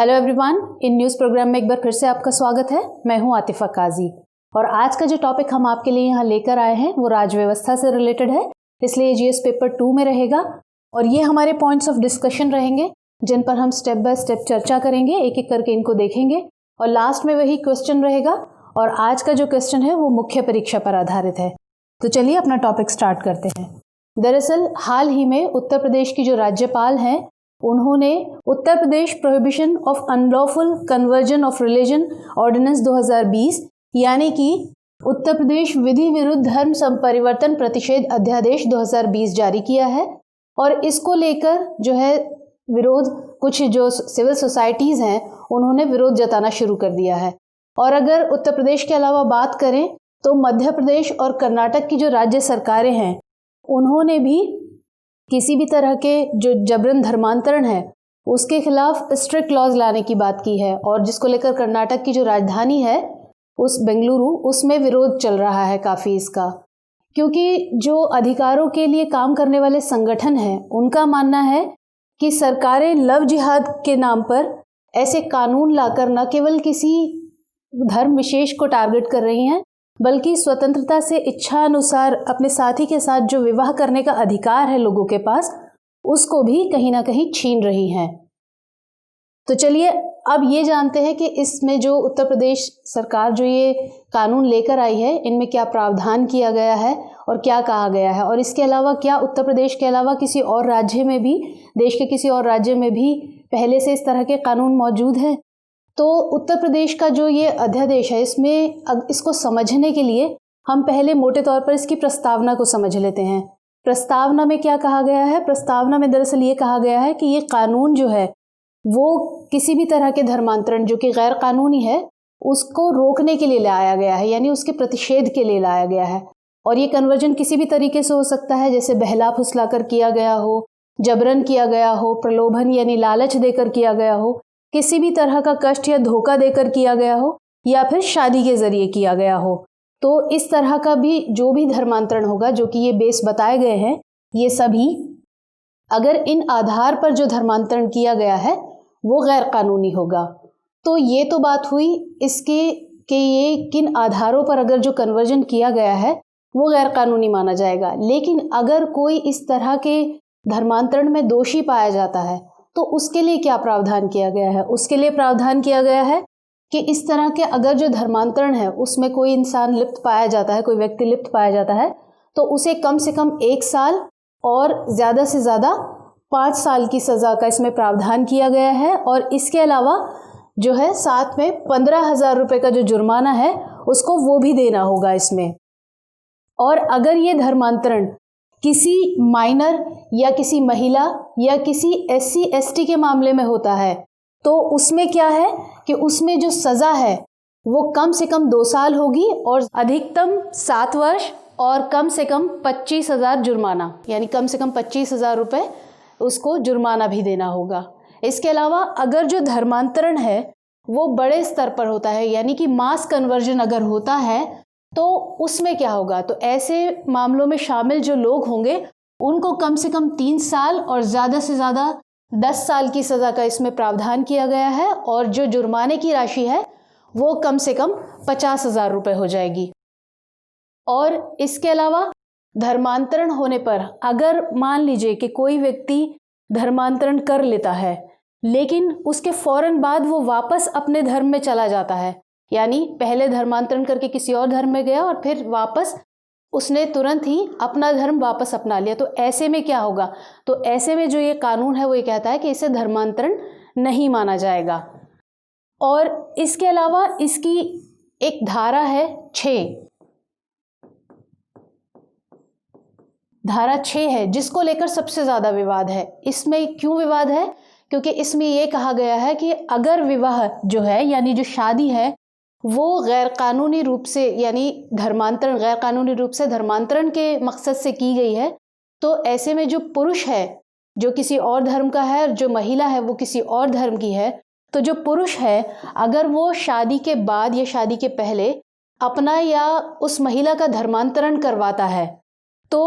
Hello everyone, इन news program में एक बार फिर से आपका स्वागत है। मैं हूं आतिफा काजी और आज का जो टॉपिक हम आपके लिए यहाँ लेकर आए हैं वो राज्य व्यवस्था से रिलेटेड है, इसलिए जीएस पेपर 2 में रहेगा और ये हमारे पॉइंट्स ऑफ डिस्कशन रहेंगे जिन पर हम स्टेप बाय स्टेप चर्चा करेंगे, एक एक करके इनको देखेंगे और लास्ट में वही क्वेश्चन रहेगा। और आज का जो क्वेश्चन है वो मुख्य परीक्षा पर आधारित है। तो चलिए अपना टॉपिक स्टार्ट करते हैं। दरअसल हाल ही में उत्तर प्रदेश की जो राज्यपाल हैं उन्होंने Uttar Pradesh prohibition of unlawful conversion of religion ordinance 2020 यानी कि उत्तर प्रदेश विधि विरुद्ध धर्म संपरिवर्तन प्रतिषेध अध्यादेश 2020 जारी किया है। और इसको लेकर जो है विरोध, कुछ जो सिविल सोसाइटीज़ हैं उन्होंने विरोध जताना शुरू कर दिया है। और अगर उत्तर प्रदेश के अलावा बात करें तो मध्य प्रदेश और कर्नाटक की जो राज्य सरकारें हैं उन्होंने भी किसी भी तरह के जो जबरन धर्मांतरण है उसके खिलाफ स्ट्रिक्ट लॉज लाने की बात की है। और जिसको लेकर कर्नाटक की जो राजधानी है उस बेंगलुरु, उसमें विरोध चल रहा है काफ़ी इसका, क्योंकि जो अधिकारों के लिए काम करने वाले संगठन हैं उनका मानना है कि सरकारें लव जिहाद के नाम पर ऐसे कानून लाकर न केवल किसी धर्म विशेष को टारगेट कर रही हैं बल्कि स्वतंत्रता से इच्छा अनुसार अपने साथी के साथ जो विवाह करने का अधिकार है लोगों के पास, उसको भी कहीं ना कहीं छीन रही हैं। तो चलिए अब ये जानते हैं कि इसमें जो उत्तर प्रदेश सरकार जो ये कानून लेकर आई है इनमें क्या प्रावधान किया गया है और क्या कहा गया है, और इसके अलावा क्या उत्तर प्रदेश के अलावा किसी और राज्य में भी, देश के किसी और राज्य में भी पहले से इस तरह के कानून मौजूद हैं। तो उत्तर प्रदेश का जो ये अध्यादेश है इसको समझने के लिए हम पहले मोटे तौर पर इसकी प्रस्तावना को समझ लेते हैं। प्रस्तावना में क्या कहा गया है? प्रस्तावना में दरअसल ये कहा गया है कि ये कानून जो है वो किसी भी तरह के धर्मांतरण जो कि गैर कानूनी है उसको रोकने के लिए लाया गया है, यानी उसके प्रतिषेध के लिए लाया गया है। और ये कन्वर्जन किसी भी तरीके से हो सकता है, जैसे बहला फुसला कर किया गया हो, जबरन किया गया हो, प्रलोभन यानी लालच देकर किया गया हो, किसी भी तरह का कष्ट या धोखा देकर किया गया हो, या फिर शादी के जरिए किया गया हो। तो इस तरह का भी जो भी धर्मांतरण होगा, जो कि ये बेस बताए गए हैं, ये सभी अगर इन आधार पर जो धर्मांतरण किया गया है वो गैर कानूनी होगा। तो ये तो बात हुई इसके कि ये किन आधारों पर अगर जो कन्वर्जन किया गया है वो गैर कानूनी माना जाएगा। लेकिन अगर कोई इस तरह के धर्मांतरण में दोषी पाया जाता है तो उसके लिए क्या प्रावधान किया गया है? उसके लिए प्रावधान किया गया है कि इस तरह के अगर जो धर्मांतरण है उसमें कोई इंसान लिप्त पाया जाता है, कोई व्यक्ति लिप्त पाया जाता है, तो उसे कम से कम 1 साल और ज़्यादा से ज़्यादा 5 साल की सज़ा का इसमें प्रावधान किया गया है। और इसके अलावा जो है साथ में 15,000 रुपये का जो जुर्माना है उसको वो भी देना होगा इसमें। और अगर ये धर्मांतरण किसी माइनर या किसी महिला या किसी SC ST के मामले में होता है तो उसमें क्या है कि उसमें जो सज़ा है वो कम से कम 2 साल होगी और अधिकतम 7 वर्ष और कम से कम 25,000 जुर्माना, यानी कम से कम 25,000 रुपये उसको जुर्माना भी देना होगा। इसके अलावा अगर जो धर्मांतरण है वो बड़े स्तर पर होता है, यानी कि मास कन्वर्जन अगर होता है, तो उसमें क्या होगा? तो ऐसे मामलों में शामिल जो लोग होंगे उनको कम से कम 3 साल और ज़्यादा से ज़्यादा 10 साल की सज़ा का इसमें प्रावधान किया गया है। और जो जुर्माने की राशि है वो कम से कम 50,000 रुपये हो जाएगी। और इसके अलावा धर्मांतरण होने पर अगर मान लीजिए कि कोई व्यक्ति धर्मांतरण कर लेता है लेकिन उसके फ़ौरन बाद वो वापस अपने धर्म में चला जाता है, यानी पहले धर्मांतरण करके किसी और धर्म में गया और फिर वापस उसने तुरंत ही अपना धर्म वापस अपना लिया, तो ऐसे में क्या होगा? तो ऐसे में जो ये कानून है वो ये कहता है कि इसे धर्मांतरण नहीं माना जाएगा। और इसके अलावा इसकी एक धारा है 6, धारा 6 है जिसको लेकर सबसे ज़्यादा विवाद है। इसमें क्यों विवाद है? क्योंकि इसमें ये कहा गया है कि अगर विवाह जो है यानी जो शादी है वो गैर कानूनी रूप से, यानी धर्मांतरण गैर कानूनी रूप से धर्मांतरण के मकसद से की गई है, तो ऐसे में जो पुरुष है जो किसी और धर्म का है और जो महिला है वो किसी और धर्म की है, तो जो पुरुष है अगर वो शादी के बाद या शादी के पहले अपना या उस महिला का धर्मांतरण करवाता है तो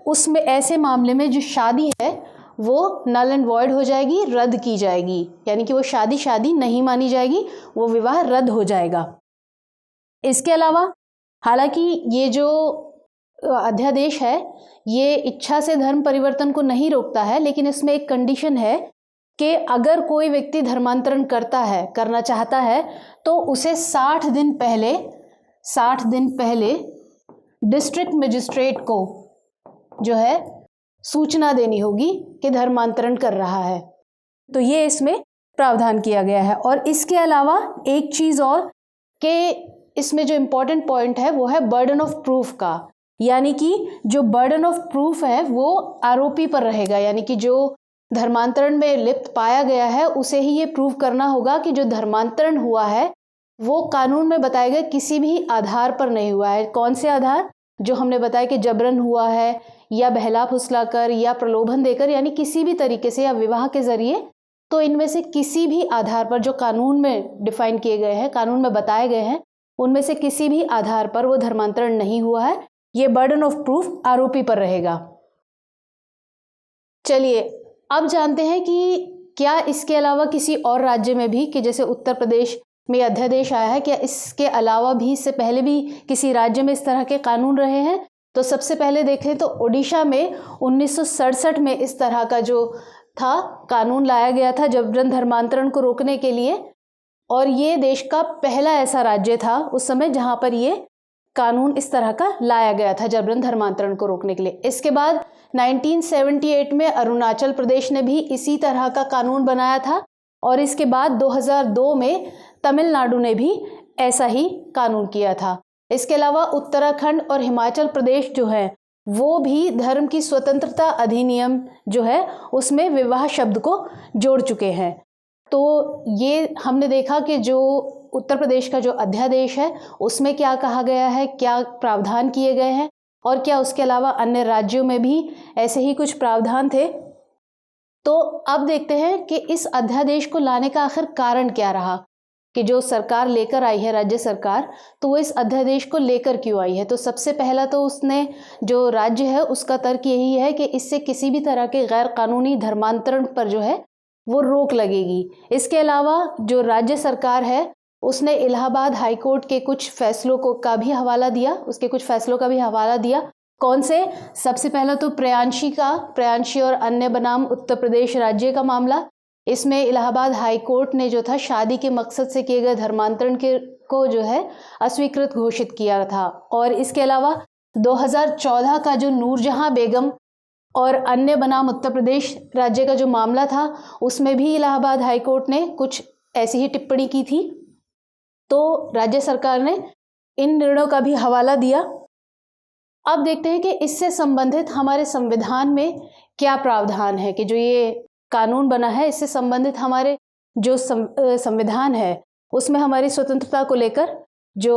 उसमें ऐसे मामले में जो शादी है वो नल एंड वॉइड हो जाएगी, रद्द की जाएगी, यानी कि वो शादी नहीं मानी जाएगी, वो विवाह रद्द हो जाएगा। इसके अलावा हालांकि ये जो अध्यादेश है ये इच्छा से धर्म परिवर्तन को नहीं रोकता है, लेकिन इसमें एक कंडीशन है कि अगर कोई व्यक्ति धर्मांतरण करना चाहता है तो उसे 60 दिन पहले डिस्ट्रिक्ट मजिस्ट्रेट को जो है सूचना देनी होगी कि धर्मांतरण कर रहा है। तो ये इसमें प्रावधान किया गया है। और इसके अलावा एक चीज़ और कि इसमें जो इम्पोर्टेंट पॉइंट है वो है बर्डन ऑफ प्रूफ का, यानी कि जो बर्डन ऑफ प्रूफ है वो आरोपी पर रहेगा, यानी कि जो धर्मांतरण में लिप्त पाया गया है उसे ही ये प्रूव करना होगा कि जो धर्मांतरण हुआ है वो कानून में बताए गए किसी भी आधार पर नहीं हुआ है। कौन से आधार? जो हमने बताया कि जबरन हुआ है या बहला फुसलाकर या प्रलोभन देकर, यानी किसी भी तरीके से, या विवाह के जरिए। तो इनमें से किसी भी आधार पर जो कानून में डिफाइन किए गए हैं, कानून में बताए गए हैं, उनमें से किसी भी आधार पर वो धर्मांतरण नहीं हुआ है। ये बर्डन ऑफ प्रूफ आरोपी पर रहेगा। चलिए अब जानते हैं कि क्या इसके अलावा किसी और राज्य में भी, कि जैसे उत्तर प्रदेश में अध्यादेश आया है, क्या इसके अलावा भी, इससे पहले भी किसी राज्य में इस तरह के कानून रहे हैं? तो सबसे पहले देखें तो ओडिशा में 1967 में इस तरह का जो था कानून लाया गया था जबरन धर्मांतरण को रोकने के लिए, और ये देश का पहला ऐसा राज्य था उस समय जहां पर ये कानून इस तरह का लाया गया था जबरन धर्मांतरण को रोकने के लिए। इसके बाद 1978 में अरुणाचल प्रदेश ने भी इसी तरह का कानून बनाया था, और इसके बाद 2002 में तमिलनाडु ने भी ऐसा ही कानून किया था। इसके अलावा उत्तराखंड और हिमाचल प्रदेश जो है वो भी धर्म की स्वतंत्रता अधिनियम जो है उसमें विवाह शब्द को जोड़ चुके हैं। तो ये हमने देखा कि जो उत्तर प्रदेश का जो अध्यादेश है उसमें क्या कहा गया है, क्या प्रावधान किए गए हैं, और क्या उसके अलावा अन्य राज्यों में भी ऐसे ही कुछ प्रावधान थे। तो अब देखते हैं कि इस अध्यादेश को लाने का आखिर कारण क्या रहा, कि जो सरकार लेकर आई है, राज्य सरकार, तो वो इस अध्यादेश को लेकर क्यों आई है। तो सबसे पहला तो उसने जो राज्य है उसका तर्क यही है कि इससे किसी भी तरह के गैर कानूनी धर्मांतरण पर जो है वो रोक लगेगी। इसके अलावा जो राज्य सरकार है उसने इलाहाबाद हाई कोर्ट के कुछ फैसलों का भी हवाला दिया। कौन से? सबसे पहला तो प्रयांशी और अन्य बनाम उत्तर प्रदेश राज्य का मामला। इसमें इलाहाबाद हाई कोर्ट ने जो था शादी के मकसद से किए गए धर्मांतरण को जो है अस्वीकृत घोषित किया था। और इसके अलावा 2014 का जो नूरजहां बेगम और अन्य बनाम उत्तर प्रदेश राज्य का जो मामला था उसमें भी इलाहाबाद हाई कोर्ट ने कुछ ऐसी ही टिप्पणी की थी। तो राज्य सरकार ने इन निर्णयों का भी हवाला दिया। अब देखते हैं कि इससे संबंधित हमारे संविधान में क्या प्रावधान है, कि जो ये कानून बना है इससे संबंधित हमारे जो संविधान है उसमें हमारी स्वतंत्रता को लेकर जो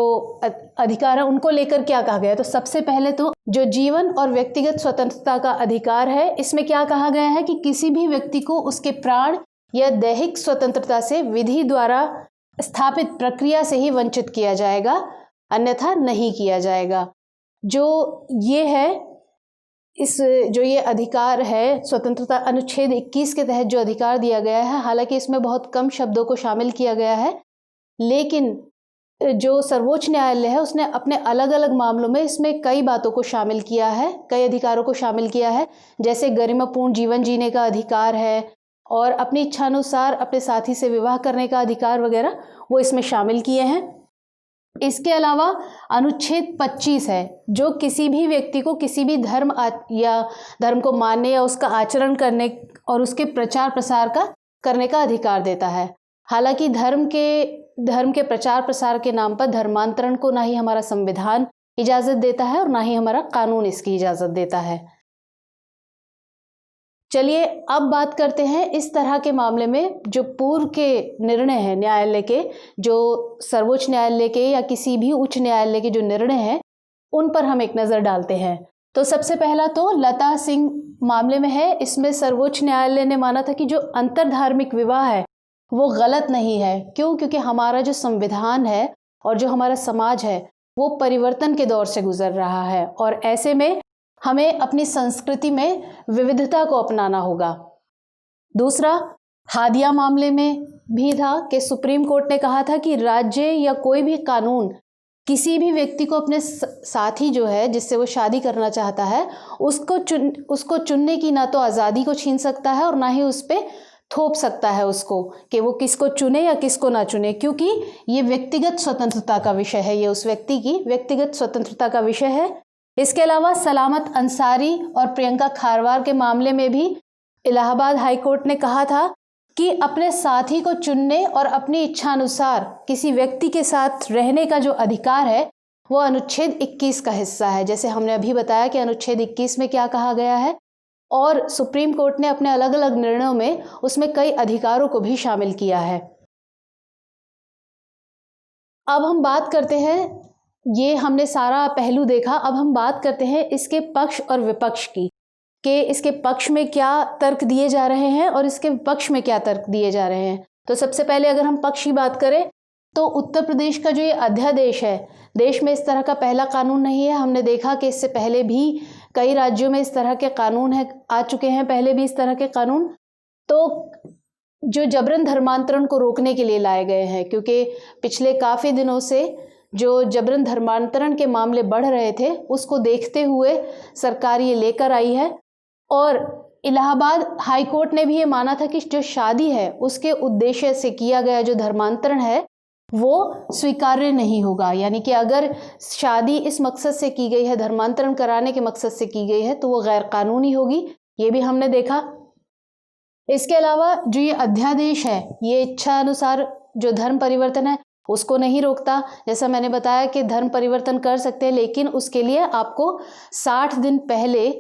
अधिकार है उनको लेकर क्या कहा गया है। तो सबसे पहले तो जो जीवन और व्यक्तिगत स्वतंत्रता का अधिकार है, इसमें क्या कहा गया है कि किसी भी व्यक्ति को उसके प्राण या दैहिक स्वतंत्रता से विधि द्वारा स्थापित प्रक्रिया से ही वंचित किया जाएगा, अन्यथा नहीं किया जाएगा। जो ये है, जो ये अधिकार है स्वतंत्रता अनुच्छेद 21 के तहत जो अधिकार दिया गया है, हालांकि इसमें बहुत कम शब्दों को शामिल किया गया है, लेकिन जो सर्वोच्च न्यायालय है उसने अपने अलग अलग मामलों में इसमें कई बातों को शामिल किया है, कई अधिकारों को शामिल किया है, जैसे गरिमापूर्ण जीवन जीने का अधिकार है और अपनी इच्छानुसार अपने साथी से विवाह करने का अधिकार वगैरह, वो इसमें शामिल किए हैं। इसके अलावा अनुच्छेद 25 है जो किसी भी व्यक्ति को किसी भी धर्म को मानने या उसका आचरण करने और उसके प्रचार प्रसार करने का अधिकार देता है। हालांकि धर्म के प्रचार प्रसार के नाम पर धर्मांतरण को ना ही हमारा संविधान इजाज़त देता है और ना ही हमारा कानून इसकी इजाज़त देता है। चलिए अब बात करते हैं इस तरह के मामले में जो पूर्व के निर्णय हैं न्यायालय के, जो सर्वोच्च न्यायालय के या किसी भी उच्च न्यायालय के जो निर्णय हैं उन पर हम एक नज़र डालते हैं। तो सबसे पहला तो लता सिंह मामले में है। इसमें सर्वोच्च न्यायालय ने माना था कि जो अंतरधार्मिक विवाह है वो गलत नहीं है। क्यों? क्योंकि हमारा जो संविधान है और जो हमारा समाज है वो परिवर्तन के दौर से गुजर रहा है और ऐसे में हमें अपनी संस्कृति में विविधता को अपनाना होगा। दूसरा, हादिया मामले में भी था कि सुप्रीम कोर्ट ने कहा था कि राज्य या कोई भी कानून किसी भी व्यक्ति को अपने साथी जो है जिससे वो शादी करना चाहता है उसको चुनने की ना तो आज़ादी को छीन सकता है और ना ही उस पर थोप सकता है उसको कि वो किसको चुने या किसको ना चुने, क्योंकि ये व्यक्तिगत स्वतंत्रता का विषय है, ये उस व्यक्ति की व्यक्तिगत स्वतंत्रता का विषय है। इसके अलावा सलामत अंसारी और प्रियंका खारवार के मामले में भी इलाहाबाद हाई कोर्ट ने कहा था कि अपने साथी को चुनने और अपनी इच्छानुसार किसी व्यक्ति के साथ रहने का जो अधिकार है वो अनुच्छेद 21 का हिस्सा है। जैसे हमने अभी बताया कि अनुच्छेद 21 में क्या कहा गया है, और सुप्रीम कोर्ट ने अपने अलग अलग निर्णयों में उसमें कई अधिकारों को भी शामिल किया है। अब हम बात करते हैं, ये हमने सारा पहलू देखा, अब हम बात करते हैं इसके पक्ष और विपक्ष की, कि इसके पक्ष में क्या तर्क दिए जा रहे हैं और इसके विपक्ष में क्या तर्क दिए जा रहे हैं। तो सबसे पहले अगर हम पक्ष की बात करें तो उत्तर प्रदेश का जो ये अध्यादेश है, देश में इस तरह का पहला कानून नहीं है। हमने देखा कि इससे पहले भी कई राज्यों में इस तरह के कानून आ चुके हैं, पहले भी इस तरह के कानून, तो जो जबरन धर्मांतरण को रोकने के लिए लाए गए हैं, क्योंकि पिछले काफ़ी दिनों से जो जबरन धर्मांतरण के मामले बढ़ रहे थे उसको देखते हुए सरकार ये लेकर आई है। और इलाहाबाद हाई कोर्ट ने भी ये माना था कि जो शादी है उसके उद्देश्य से किया गया जो धर्मांतरण है वो स्वीकार्य नहीं होगा, यानी कि अगर शादी इस मकसद से की गई है, धर्मांतरण कराने के मकसद से की गई है, तो वो गैर कानूनी होगी, ये भी हमने देखा। इसके अलावा जो ये अध्यादेश है ये इच्छा अनुसार जो धर्म परिवर्तन है उसको नहीं रोकता। जैसा मैंने बताया कि धर्म परिवर्तन कर सकते हैं, लेकिन उसके लिए आपको 60 दिन पहले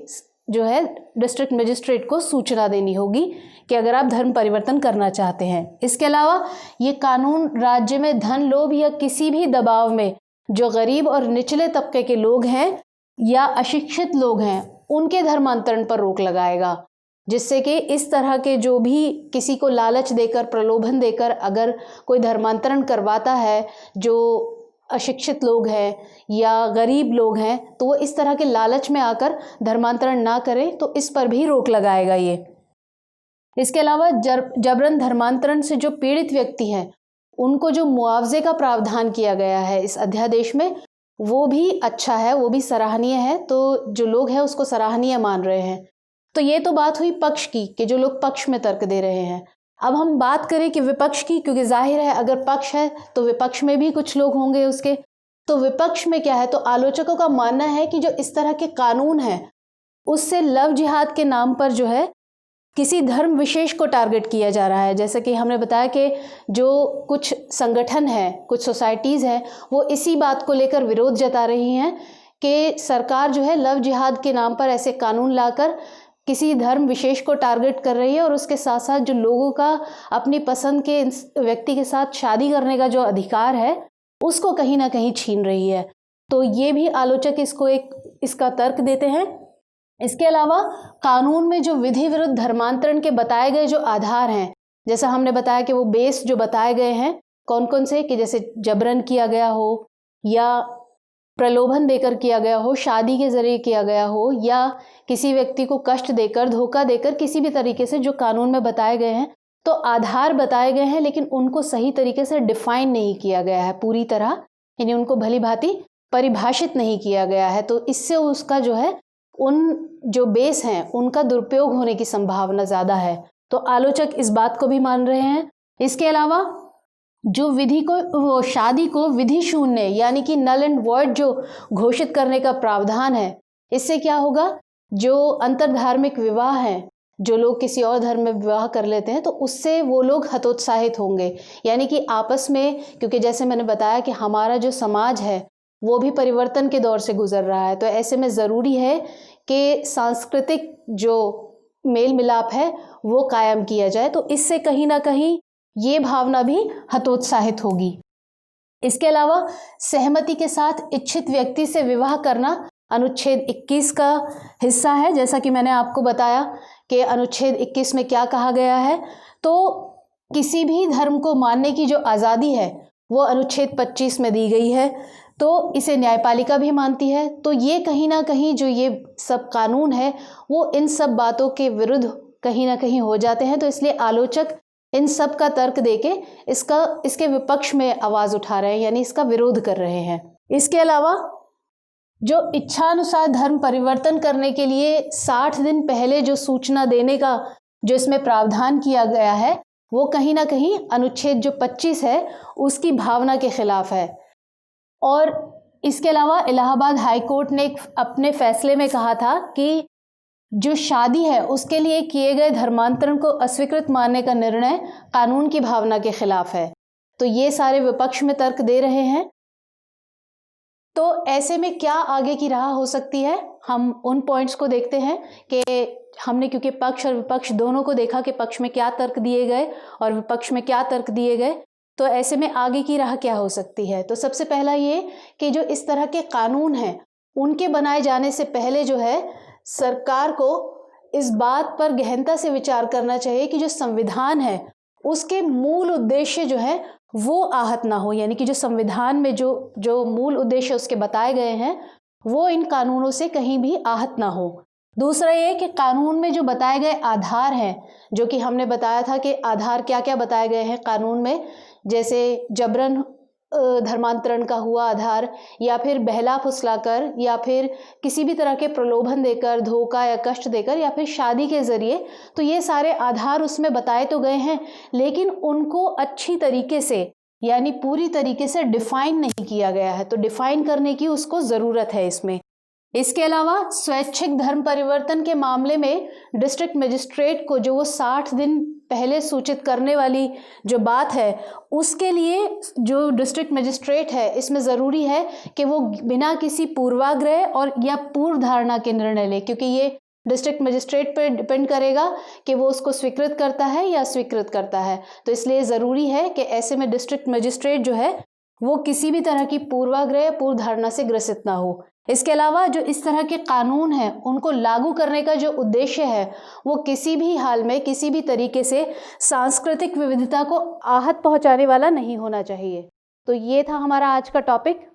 जो है डिस्ट्रिक्ट मजिस्ट्रेट को सूचना देनी होगी कि अगर आप धर्म परिवर्तन करना चाहते हैं। इसके अलावा ये कानून राज्य में धन लोभ या किसी भी दबाव में जो गरीब और निचले तबके के लोग हैं या अशिक्षित लोग हैं उनके धर्मांतरण पर रोक लगाएगा, जिससे कि इस तरह के जो भी किसी को लालच देकर, प्रलोभन देकर अगर कोई धर्मांतरण करवाता है जो अशिक्षित लोग हैं या गरीब लोग हैं, तो वो इस तरह के लालच में आकर धर्मांतरण ना करें, तो इस पर भी रोक लगाएगा ये। इसके अलावा जबरन धर्मांतरण से जो पीड़ित व्यक्ति हैं उनको जो मुआवजे का प्रावधान किया गया है इस अध्यादेश में वो भी अच्छा है, वो भी सराहनीय है, तो जो लोग हैं उसको सराहनीय मान रहे हैं। तो ये तो बात हुई पक्ष की कि जो लोग पक्ष में तर्क दे रहे हैं। अब हम बात करें कि विपक्ष की, क्योंकि जाहिर है अगर पक्ष है तो विपक्ष में भी कुछ लोग होंगे उसके। तो विपक्ष में क्या है, तो आलोचकों का मानना है कि जो इस तरह के कानून है उससे लव जिहाद के नाम पर जो है किसी धर्म विशेष को टारगेट किया जा रहा है। जैसे कि हमने बताया कि जो कुछ संगठन है, कुछ सोसाइटीज़ हैं, वो इसी बात को लेकर विरोध जता रही हैं कि सरकार जो है लव जिहाद के नाम पर ऐसे कानून लाकर किसी धर्म विशेष को टारगेट कर रही है और उसके साथ साथ जो लोगों का अपनी पसंद के व्यक्ति के साथ शादी करने का जो अधिकार है उसको कहीं ना कहीं छीन रही है। तो ये भी आलोचक इसका तर्क देते हैं। इसके अलावा कानून में जो विधि विरुद्ध धर्मांतरण के बताए गए जो आधार हैं, जैसा हमने बताया कि वो बेस जो बताए गए हैं कौन कौन से, कि जैसे जबरन किया गया हो या प्रलोभन देकर किया गया हो, शादी के जरिए किया गया हो, या किसी व्यक्ति को कष्ट देकर, धोखा देकर, किसी भी तरीके से जो कानून में बताए गए हैं, तो आधार बताए गए हैं लेकिन उनको सही तरीके से डिफाइन नहीं किया गया है पूरी तरह, यानी उनको भली भांति परिभाषित नहीं किया गया है। तो इससे उसका जो है उन जो बेस हैं उनका दुरुपयोग होने की संभावना ज़्यादा है। तो आलोचक इस बात को भी मान रहे हैं। इसके अलावा जो वो शादी को विधि शून्य यानी कि नल एंड वॉइड जो घोषित करने का प्रावधान है, इससे क्या होगा, जो अंतरधार्मिक विवाह हैं, जो लोग किसी और धर्म में विवाह कर लेते हैं, तो उससे वो लोग हतोत्साहित होंगे, यानी कि आपस में, क्योंकि जैसे मैंने बताया कि हमारा जो समाज है वो भी परिवर्तन के दौर से गुजर रहा है, तो ऐसे में ज़रूरी है कि सांस्कृतिक जो मेल मिलाप है वो कायम किया जाए, तो इससे कहीं ना कहीं ये भावना भी हतोत्साहित होगी। इसके अलावा सहमति के साथ इच्छित व्यक्ति से विवाह करना अनुच्छेद 21 का हिस्सा है। जैसा कि मैंने आपको बताया कि अनुच्छेद 21 में क्या कहा गया है, तो किसी भी धर्म को मानने की जो आज़ादी है वो अनुच्छेद 25 में दी गई है, तो इसे न्यायपालिका भी मानती है। तो ये कहीं ना कहीं जो ये सब कानून है वो इन सब बातों के विरुद्ध कहीं ना कहीं हो जाते हैं, तो इसलिए आलोचक इन सब का तर्क देके इसके विपक्ष में आवाज़ उठा रहे हैं, यानी इसका विरोध कर रहे हैं। इसके अलावा जो इच्छानुसार धर्म परिवर्तन करने के लिए 60 दिन पहले जो सूचना देने का जो इसमें प्रावधान किया गया है, वो कहीं ना कहीं अनुच्छेद जो 25 है उसकी भावना के खिलाफ है। और इसके अलावा इलाहाबाद हाई कोर्ट ने अपने फैसले में कहा था कि जो शादी है उसके लिए किए गए धर्मांतरण को अस्वीकृत मानने का निर्णय कानून की भावना के खिलाफ है। तो ये सारे विपक्ष में तर्क दे रहे हैं। तो ऐसे में क्या आगे की राह हो सकती है, हम उन पॉइंट्स को देखते हैं कि हमने क्योंकि पक्ष और विपक्ष दोनों को देखा कि पक्ष में क्या तर्क दिए गए और विपक्ष में क्या तर्क दिए गए, तो ऐसे में आगे की राह क्या हो सकती है। तो सबसे पहला ये कि जो इस तरह के कानून हैं उनके बनाए जाने से पहले जो है सरकार को इस बात पर गहनता से विचार करना चाहिए कि जो संविधान है उसके मूल उद्देश्य जो है वो आहत ना हो, यानी कि जो संविधान में जो मूल उद्देश्य उसके बताए गए हैं वो इन कानूनों से कहीं भी आहत ना हो। दूसरा ये कि कानून में जो बताए गए आधार हैं, जो कि हमने बताया था कि आधार क्या क्या बताए गए हैं कानून में, जैसे जबरन धर्मांतरण का हुआ आधार, या फिर बहला फुसलाकर, या फिर किसी भी तरह के प्रलोभन देकर, धोखा या कष्ट देकर, या फिर शादी के ज़रिए, तो ये सारे आधार उसमें बताए तो गए हैं, लेकिन उनको अच्छी तरीके से यानी पूरी तरीके से डिफ़ाइन नहीं किया गया है। तो डिफ़ाइन करने की उसको ज़रूरत है इसमें। इसके अलावा स्वैच्छिक धर्म परिवर्तन के मामले में डिस्ट्रिक्ट मजिस्ट्रेट को जो वो 60 दिन पहले सूचित करने वाली जो बात है, उसके लिए जो डिस्ट्रिक्ट मजिस्ट्रेट है इसमें ज़रूरी है कि वो बिना किसी पूर्वाग्रह और या पूर्व धारणा के निर्णय ले, क्योंकि ये डिस्ट्रिक्ट मजिस्ट्रेट पर डिपेंड करेगा कि वो उसको स्वीकृत करता है या स्वीकृत करता है। तो इसलिए ज़रूरी है कि ऐसे में डिस्ट्रिक्ट मजिस्ट्रेट जो है वो किसी भी तरह की पूर्वाग्रह या पूर्व धारणा से ग्रसित ना हो। इसके अलावा जो इस तरह के कानून हैं उनको लागू करने का जो उद्देश्य है वो किसी भी हाल में किसी भी तरीके से सांस्कृतिक विविधता को आहत पहुंचाने वाला नहीं होना चाहिए। तो ये था हमारा आज का टॉपिक।